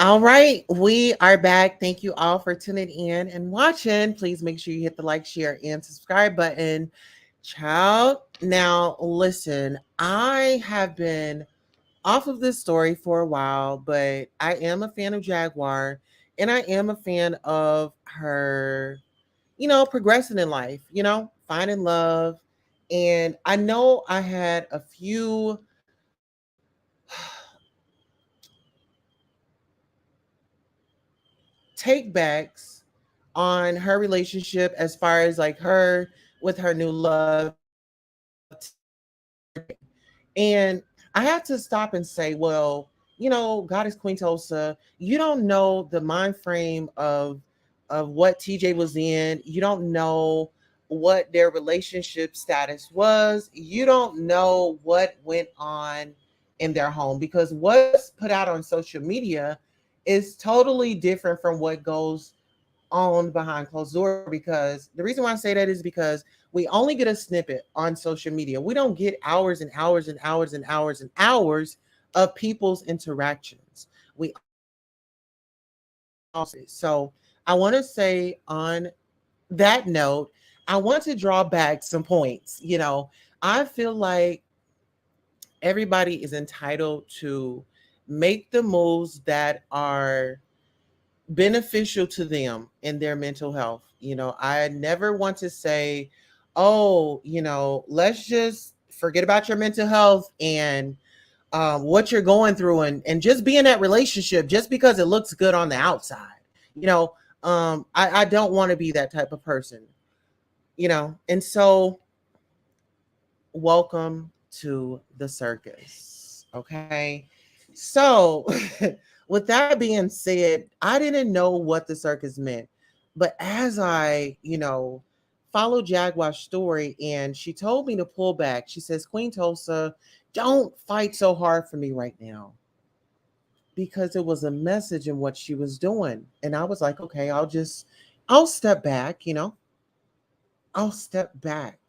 All right, we are back. Thank you all for tuning in and watching. Please make sure you hit the like, share, and subscribe button. Child, now listen, I have been off of this story for a while, but I am a fan of Jaguar and I am a fan of her, progressing in life, finding love. And I know I had a few take backs on her relationship as far as like her with her new love and I had to stop and say, well, Goddess Queen Tulsa, you don't know the mind frame of what TJ was in. You don't know what their relationship status was. You don't know what went on in their home because what's put out on social media is totally different from what goes on behind closed door. Because the reason why I say that is because we only get a snippet on social media. We don't get hours and hours and hours and hours and hours of people's interactions. We also, so I want to say on that note, I want to draw back some points. I feel like everybody is entitled to make the moves that are beneficial to them in their mental health. I never want to say, oh, let's just forget about your mental health and what you're going through and just be in that relationship just because it looks good on the outside. You know, I don't want to be that type of person, and so welcome to the circus. Okay. So, with that being said, I didn't know what the circus meant. But as I, followed Jaguar's story and she told me to pull back, she says, Queen Tulsa, don't fight so hard for me right now. Because it was a message in what she was doing. And I was like, okay, I'll step back, I'll step back.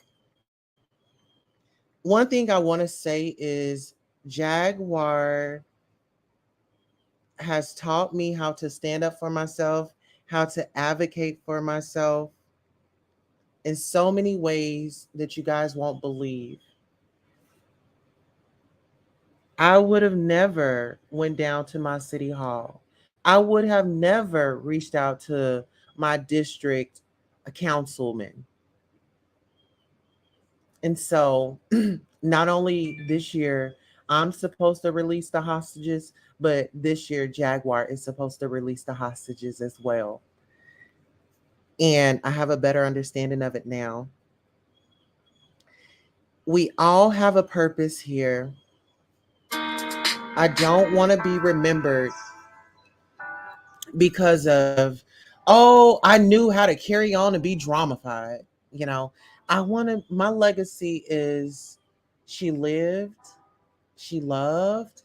One thing I want to say is Jaguar has taught me how to stand up for myself, how to advocate for myself in so many ways that you guys won't believe. I would have never went down to my city hall. I would have never reached out to my district councilman. And so not only this year I'm supposed to release the hostages, but this year Jaguar is supposed to release the hostages as well. And I have a better understanding of it now. We all have a purpose here. I don't want to be remembered because of, oh, I knew how to carry on and be dramatified. You know, my legacy is she lived, she loved,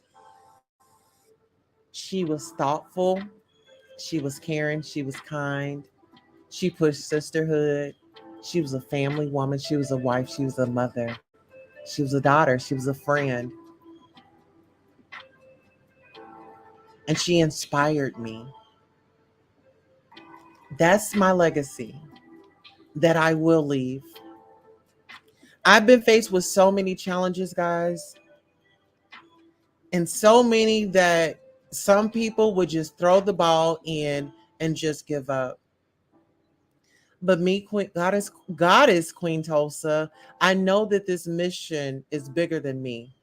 she was thoughtful, she was caring, she was kind, she pushed sisterhood, she was a family woman, she was a wife, she was a mother, she was a daughter, she was a friend, and she inspired me. That's my legacy that I will leave. I've been faced with so many challenges, guys, and so many that some people would just throw the ball in and just give up. But me, Queen God is Queen Tulsa. I know that this mission is bigger than me.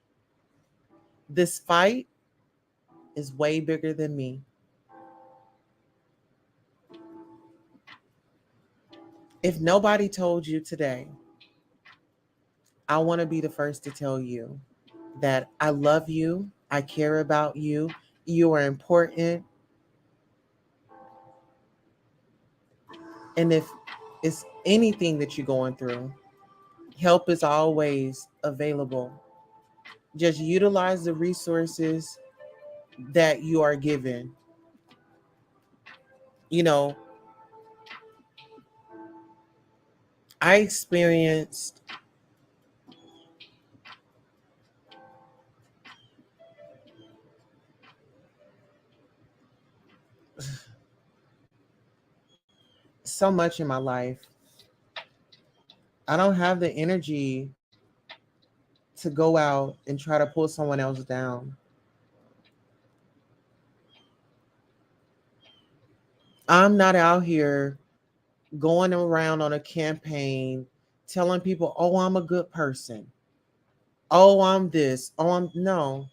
This fight is way bigger than me. If nobody told you today, I want to be the first to tell you that I love you, I care about you, you are important, and if it's anything that you're going through, help is always available. Just utilize the resources that you are given. You know, I experienced so much in my life. I don't have the energy to go out and try to pull someone else down. I'm not out here going around on a campaign telling people, oh, I'm a good person. Oh, I'm this. Oh, I'm no.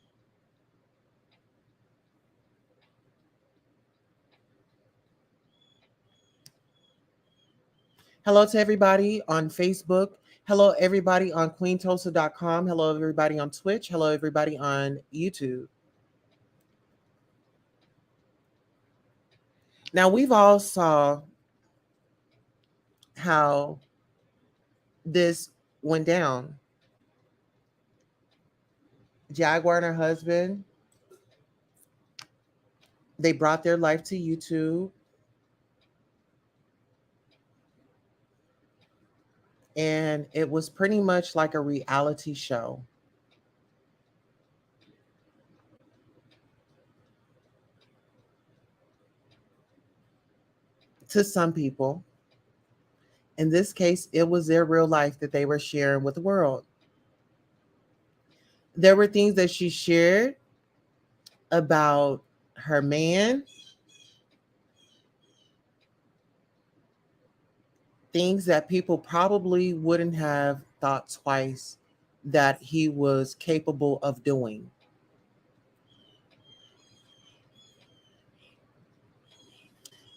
Hello to everybody on Facebook. Hello, everybody on queentosa.com. Hello, everybody on Twitch. Hello, everybody on YouTube. Now, we've all saw how this went down. Jaguar and her husband, they brought their life to YouTube. And it was pretty much like a reality show. To some people. In this case, it was their real life that they were sharing with the world. There were things that she shared about her man, things that people probably wouldn't have thought twice that he was capable of doing.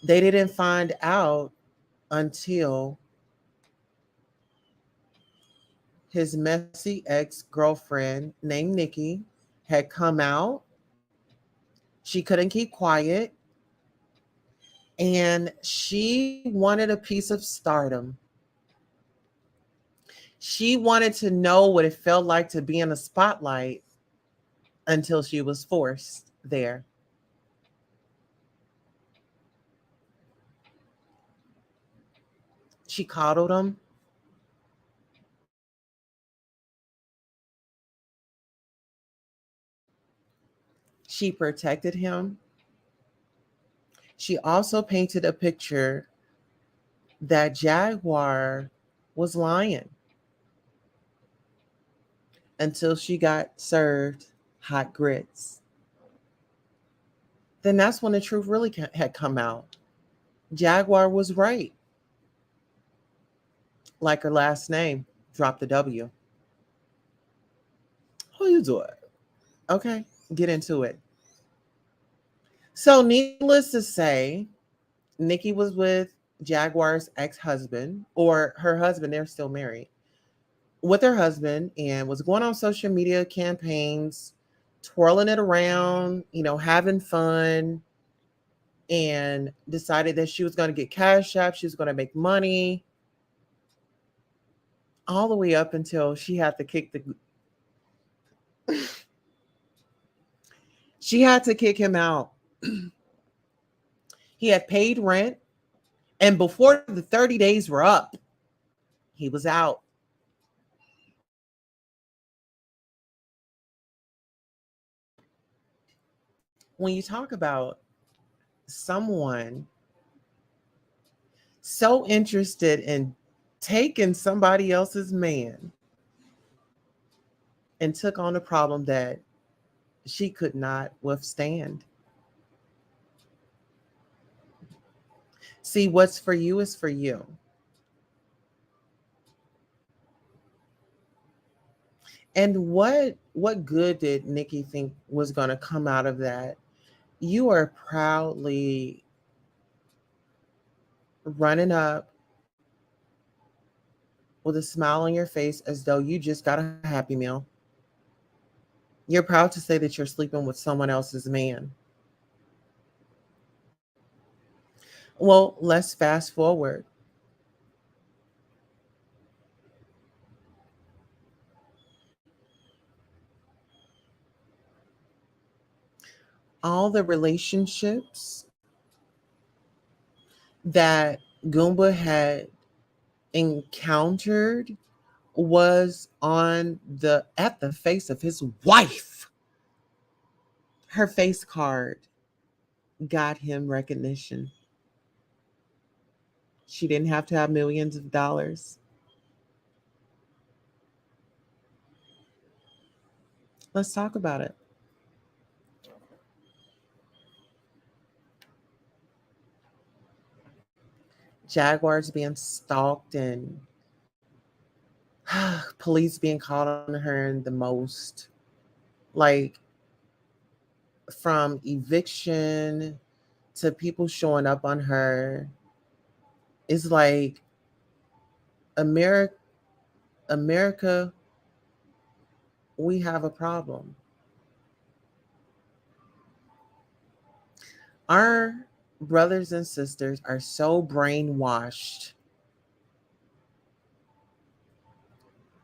They didn't find out until his messy ex-girlfriend named Nikki had come out. She couldn't keep quiet and she wanted a piece of stardom. She wanted to know what it felt like to be in the spotlight until she was forced there. She coddled him. She protected him. She also painted a picture that Jaguar was lying until she got served hot grits. Then that's when the truth really had come out. Jaguar was right. Like her last name, drop the W. How you doing? Okay, get into it. So, needless to say, Nikki was with Jaguar's ex-husband, or her husband. They're still married, with her husband, and was going on social media campaigns, twirling it around, having fun, and decided that she was going to get cash app, she was going to make money, all the way up until she had to kick him out. He had paid rent, and before the 30 days were up, he was out. When you talk about someone so interested in taking somebody else's man and took on a problem that she could not withstand. See, what's for you is for you. And what good did Nikki think was going to come out of that? You are proudly running up with a smile on your face as though you just got a Happy Meal. You're proud to say that you're sleeping with someone else's man. Well, let's fast forward. All the relationships that Goomba had encountered was on the at the face of his wife. Her face card. got him recognition. She didn't have to have millions of dollars. Let's talk about it. Jaguars being stalked and police being called on her the most. Like from eviction to people showing up on her. It's like America, America, we have a problem. Our brothers and sisters are so brainwashed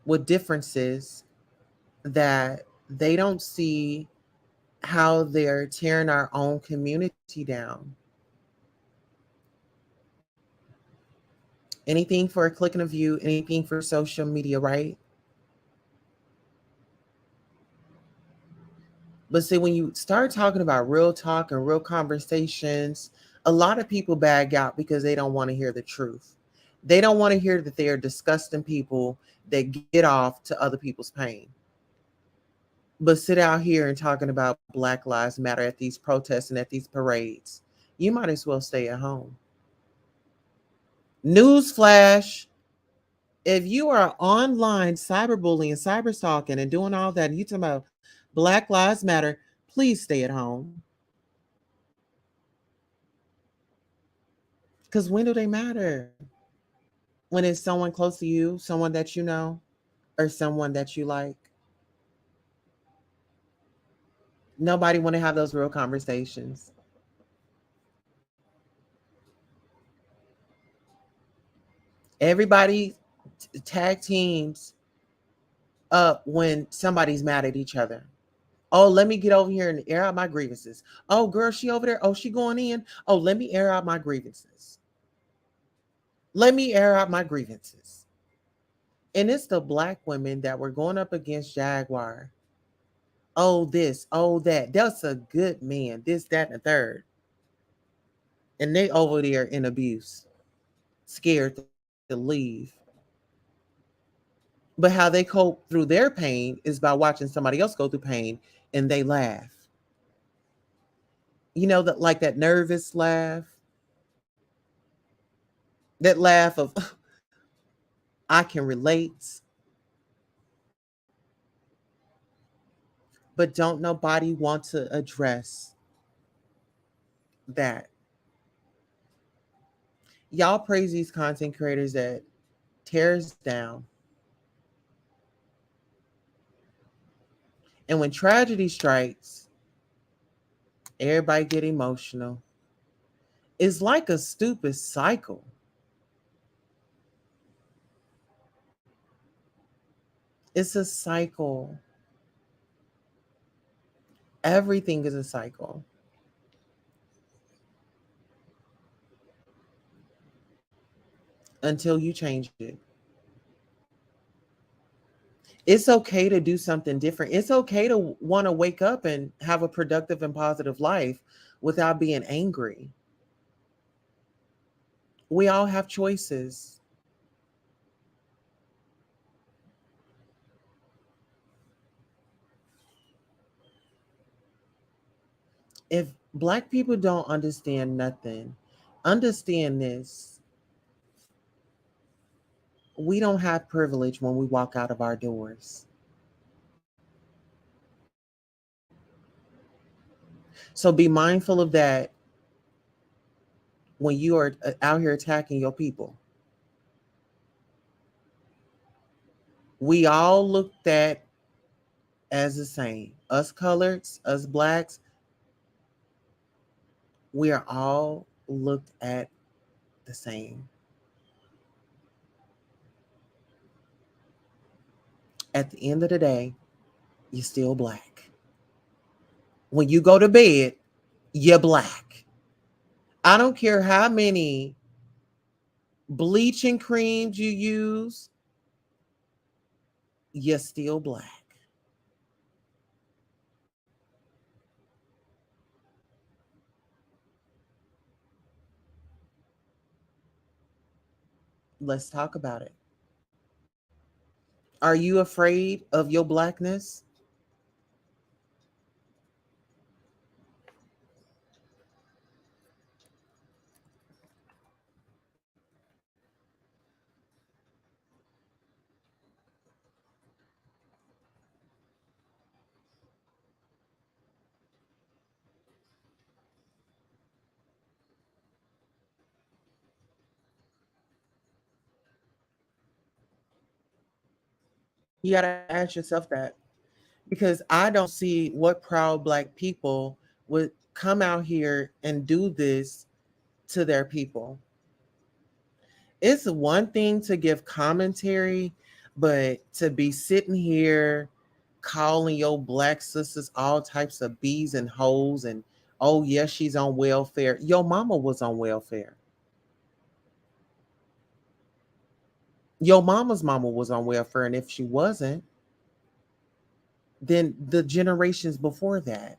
with differences that they don't see how they're tearing our own community down. Anything for a click and a view, anything for social media, right? But see, when you start talking about real talk and real conversations, a lot of people bag out because they don't want to hear the truth. They don't want to hear that they are disgusting people that get off to other people's pain. But sit out here and talking about Black Lives Matter at these protests and at these parades, you might as well stay at home. Newsflash, if you are online cyberbullying, cyberstalking, and doing all that, and you talking about Black Lives Matter, please stay at home. Because when do they matter? When it's someone close to you, someone that you know, or someone that you like. Nobody want to have those real conversations. Everybody tag teams up when somebody's mad at each other. Oh, let me get over here and air out my grievances. Oh, girl, she over there. Oh, she going in. Oh, let me air out my grievances. Let me air out my grievances. And it's the black women that were going up against Jaguar. Oh, this, oh, that. That's a good man. This, that, and the third. And they over there in abuse, scared to leave. But how they cope through their pain is by watching somebody else go through pain and they laugh. You know, that like that nervous laugh, that laugh of I can relate, but don't nobody want to address that. Y'all praise these content creators that tears down. And when tragedy strikes, everybody get emotional. It's like a stupid cycle. It's a cycle. Everything is a cycle until you change it. It's okay to do something different. It's okay to want to wake up and have a productive and positive life without being angry. We all have choices. If black people don't understand nothing, understand this. We don't have privilege when we walk out of our doors. So be mindful of that when you are out here attacking your people. We all looked at as the same. Us coloreds, us blacks, we are all looked at the same. At the end of the day, you're still black. When you go to bed, you're black. I don't care how many bleaching creams you use, you're still black. Let's talk about it. Are you afraid of your blackness? You got to ask yourself that, because I don't see what proud Black people would come out here and do this to their people. It's one thing to give commentary, but to be sitting here calling your Black sisters all types of bees and hoes, and oh yes, she's on welfare. Your mama was on welfare. Your mama's mama was on welfare, and if she wasn't, then the generations before that.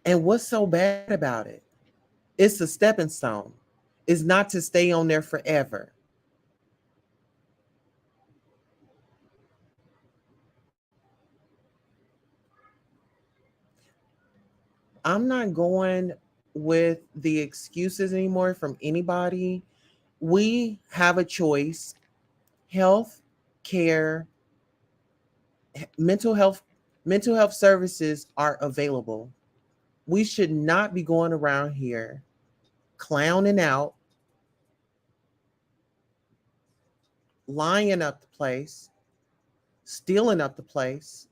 And what's so bad about it? It's a stepping stone. It's not to stay on there forever. I'm not going with the excuses anymore from anybody. We have a choice. Health care, mental health, mental health services are available. We should not be going around here clowning out, lying up the place, stealing up the place.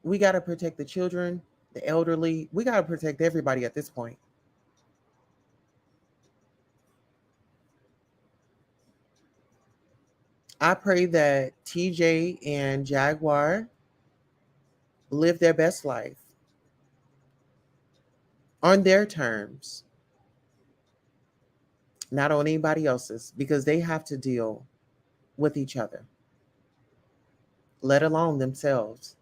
We got to protect the children, the elderly. We got to protect everybody at this point. I pray that TJ and Jaguar live their best life on their terms, not on anybody else's, because they have to deal with each other, let alone themselves.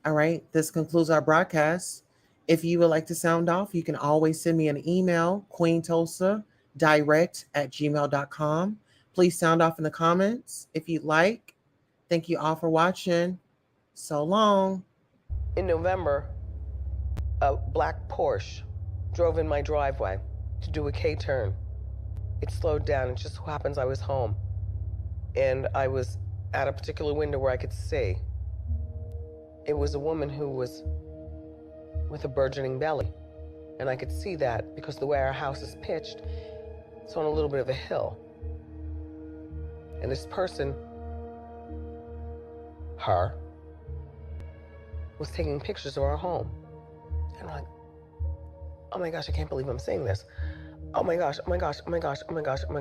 All right, this concludes our broadcast. If you would like to sound off, you can always send me an email, queentosadirect@gmail.com. Please sound off in the comments if you'd like. Thank you all for watching. So long. In November, a black Porsche drove in my driveway to do a K-turn. It slowed down. It just so happens I was home. And I was at a particular window where I could see. It was a woman who was with a burgeoning belly. And I could see that because the way our house is pitched, it's on a little bit of a hill. And this person, her, was taking pictures of our home. And I'm like, oh my gosh, I can't believe I'm saying this. Oh my gosh, oh my gosh, oh my gosh, oh my gosh, oh my